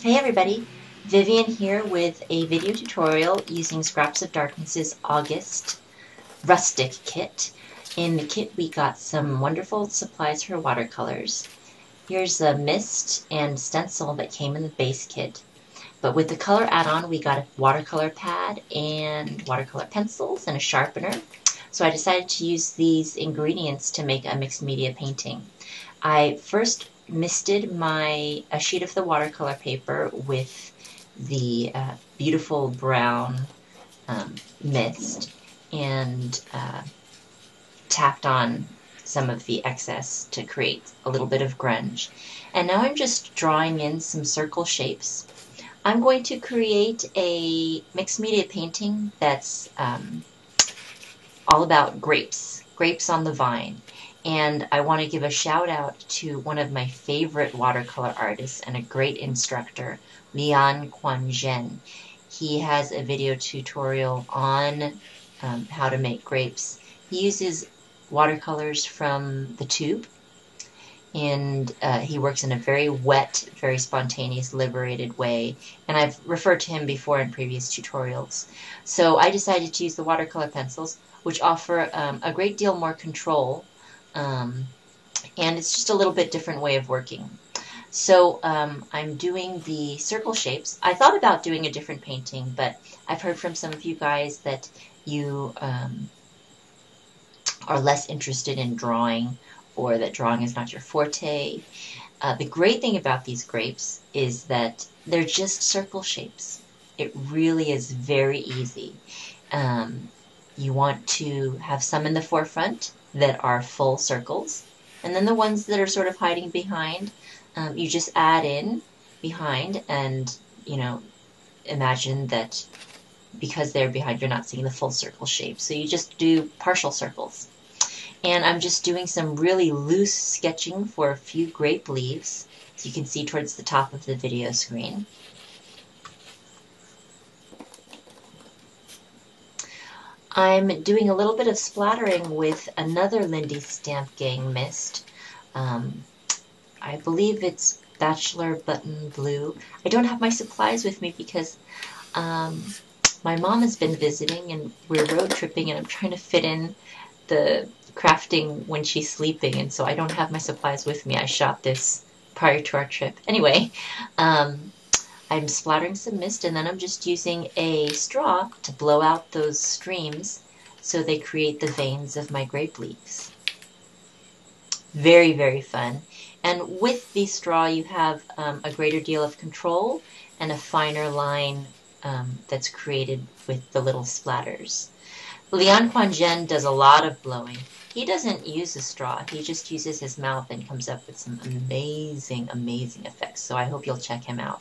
Hey everybody, Vivian here with a video tutorial using Scraps of Darkness's August Rustic kit. In the kit we got some wonderful supplies for watercolors. Here's a mist and stencil that came in the base kit. But with the color add-on we got a watercolor pad and watercolor pencils and a sharpener. So I decided to use these ingredients to make a mixed media painting. I first misted a sheet of the watercolor paper with the beautiful brown mist and tapped on some of the excess to create a little bit of grunge. And now I'm just drawing in some circle shapes. I'm going to create a mixed media painting that's all about grapes on the vine. And I want to give a shout out to one of my favorite watercolor artists and a great instructor, Lian Quan Zhen. He has a video tutorial on how to make grapes. He uses watercolors from the tube, and he works in a very wet, very spontaneous, liberated way. And I've referred to him before in previous tutorials. So I decided to use the watercolor pencils, which offer a great deal more control. And it's just a little bit different way of working. So I'm doing the circle shapes. I thought about doing a different painting, but I've heard from some of you guys that you are less interested in drawing, or that drawing is not your forte. The great thing about these grapes is that they're just circle shapes. It really is very easy. You want to have some in the forefront that are full circles, and then the ones that are sort of hiding behind, you just add in behind, and imagine that because they're behind you're not seeing the full circle shape, so you just do partial circles. And I'm just doing some really loose sketching for a few grape leaves, as you can see towards the top of the video screen. I'm doing a little bit of splattering with another Lindy Stamp Gang mist. I believe it's Bachelor Button Blue. I don't have my supplies with me because my mom has been visiting and we're road tripping, and I'm trying to fit in the crafting when she's sleeping, and so I don't have my supplies with me. I shot this prior to our trip. Anyway, I'm splattering some mist, and then I'm just using a straw to blow out those streams so they create the veins of my grape leaves. Very, very fun. And with the straw you have a greater deal of control and a finer line that's created with the little splatters. Lian Quan Zhen does a lot of blowing. He doesn't use a straw. He just uses his mouth and comes up with some amazing, amazing effects. So I hope you'll check him out.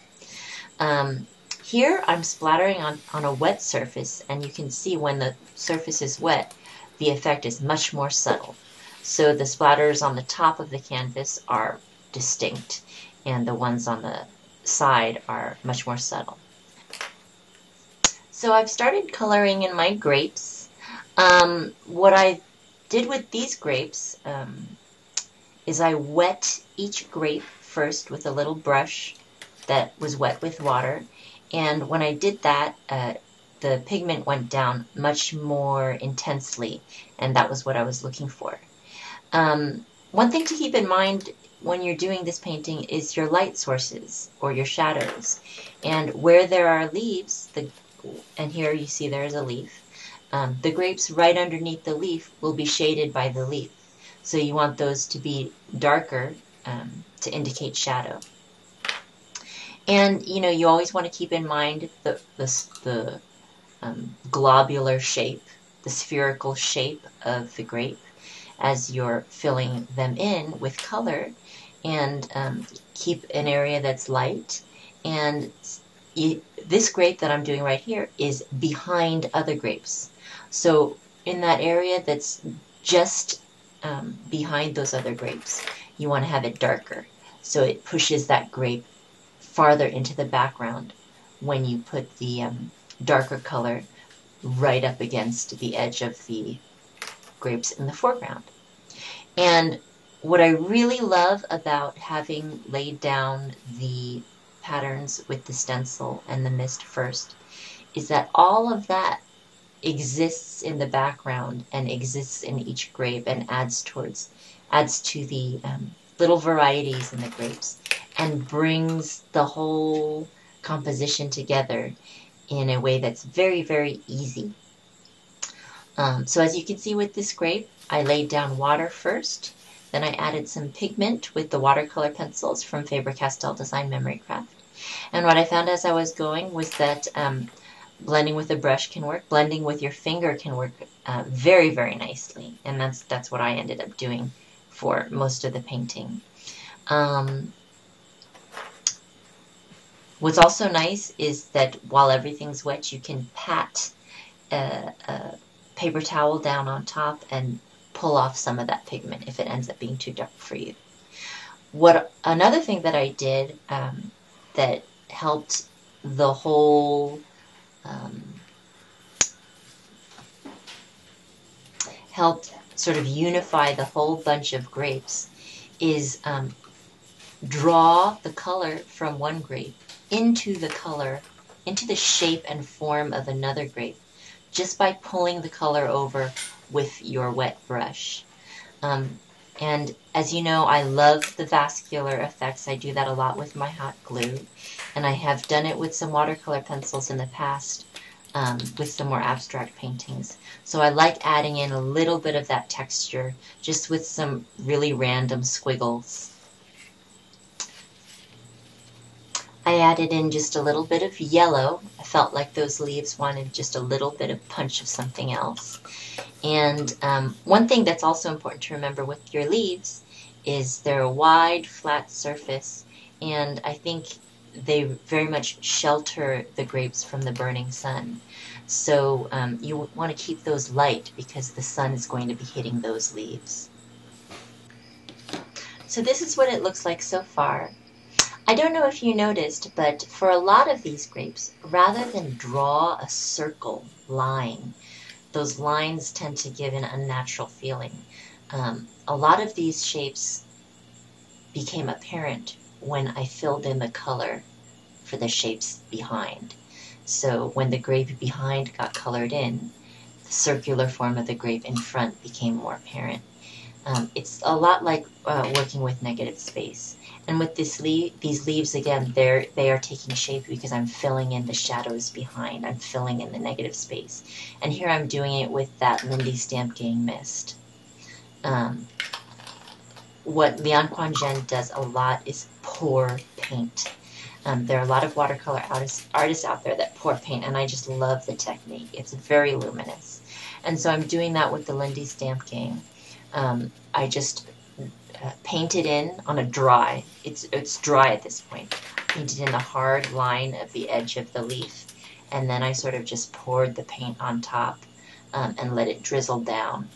Here I'm splattering on a wet surface, and you can see when the surface is wet, the effect is much more subtle. So the splatters on the top of the canvas are distinct, and the ones on the side are much more subtle. So I've started coloring in my grapes. What I did with these grapes is I wet each grape first with a little brush that was wet with water, and when I did that, the pigment went down much more intensely, and that was what I was looking for. One thing to keep in mind when you're doing this painting is your light sources, or your shadows. And where there are leaves, and here you see there is a leaf, the grapes right underneath the leaf will be shaded by the leaf. So you want those to be darker to indicate shadow. And you always want to keep in mind the globular shape, the spherical shape of the grape as you're filling them in with color, and keep an area that's light. And this grape that I'm doing right here is behind other grapes. So in that area that's just behind those other grapes, you want to have it darker, so it pushes that grape farther into the background when you put the darker color right up against the edge of the grapes in the foreground. And what I really love about having laid down the patterns with the stencil and the mist first is that all of that exists in the background and exists in each grape and adds to the little varieties in the grapes and brings the whole composition together in a way that's very, very easy. So as you can see with this grape, I laid down water first, then I added some pigment with the watercolor pencils from Faber-Castell Design Memory Craft. And what I found as I was going was that blending with a brush can work, blending with your finger can work very, very nicely. And that's what I ended up doing for most of the painting. What's also nice is that while everything's wet, you can pat a paper towel down on top and pull off some of that pigment if it ends up being too dark for you. Another thing that I did that helped the whole helped sort of unify the whole bunch of grapes is draw the color from one grape into the shape and form of another grape just by pulling the color over with your wet brush. And as you know, I love the vascular effects. I do that a lot with my hot glue, and I have done it with some watercolor pencils in the past with some more abstract paintings. So I like adding in a little bit of that texture just with some really random squiggles. I added in just a little bit of yellow. I felt like those leaves wanted just a little bit of punch of something else. And one thing that's also important to remember with your leaves is they're a wide, flat surface, and I think they very much shelter the grapes from the burning sun. So you want to keep those light because the sun is going to be hitting those leaves. So this is what it looks like so far. I don't know if you noticed, but for a lot of these grapes, rather than draw a circle line, those lines tend to give an unnatural feeling. A lot of these shapes became apparent when I filled in the color for the shapes behind. So when the grape behind got colored in, the circular form of the grape in front became more apparent. It's a lot like working with negative space. And with these leaves, again, they are taking shape because I'm filling in the shadows behind. I'm filling in the negative space. And here I'm doing it with that Lindy Stamp Gang Mist. What Lian Quan Zhen does a lot is pour paint. There are a lot of watercolor artists out there that pour paint, and I just love the technique. It's very luminous. And so I'm doing that with the Lindy Stamp Gang. I just painted in on a dry, it's dry at this point, painted in the hard line of the edge of the leaf, and then I sort of just poured the paint on top and let it drizzle down.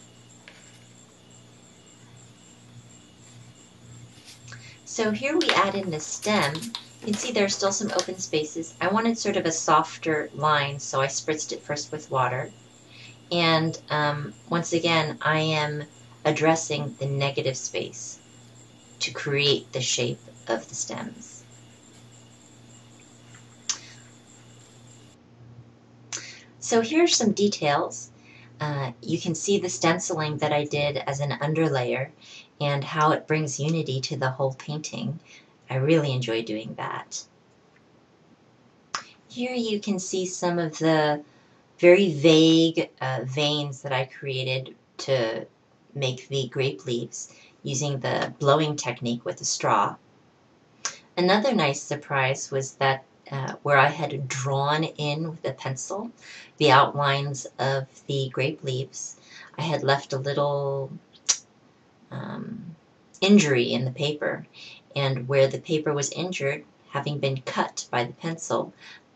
So here we add in the stem. You can see there's still some open spaces. I wanted sort of a softer line, so I spritzed it first with water. And once again, I am addressing the negative space to create the shape of the stems. So here's some details. You can see the stenciling that I did as an underlayer and how it brings unity to the whole painting. I really enjoy doing that. Here you can see some of the very vague veins that I created to make the grape leaves using the blowing technique with a straw. Another nice surprise was that where I had drawn in with a pencil the outlines of the grape leaves, I had left a little injury in the paper, and where the paper was injured, having been cut by the pencil,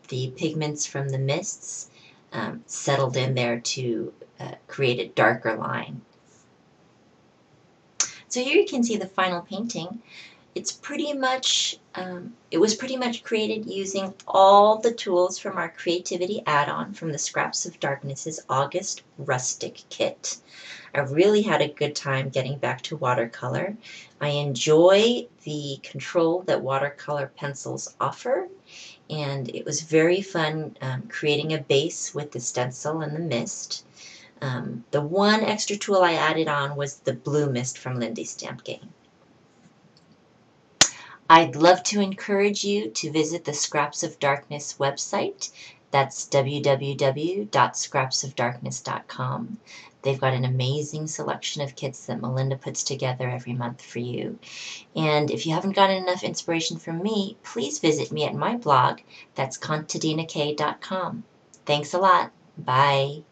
the pigments from the mists settled in there to create a darker line. So here you can see the final painting. It's pretty much, it was pretty much created using all the tools from our creativity add-on from the Scraps of Darkness's August Rustic kit. I really had a good time getting back to watercolor. I enjoy the control that watercolor pencils offer, and it was very fun creating a base with the stencil and the mist. The one extra tool I added on was the blue mist from Lindy Stamp Game. I'd love to encourage you to visit the Scraps of Darkness website. That's www.scrapsofdarkness.com. They've got an amazing selection of kits that Melinda puts together every month for you. And if you haven't gotten enough inspiration from me, please visit me at my blog. That's contadinak.com. Thanks a lot. Bye.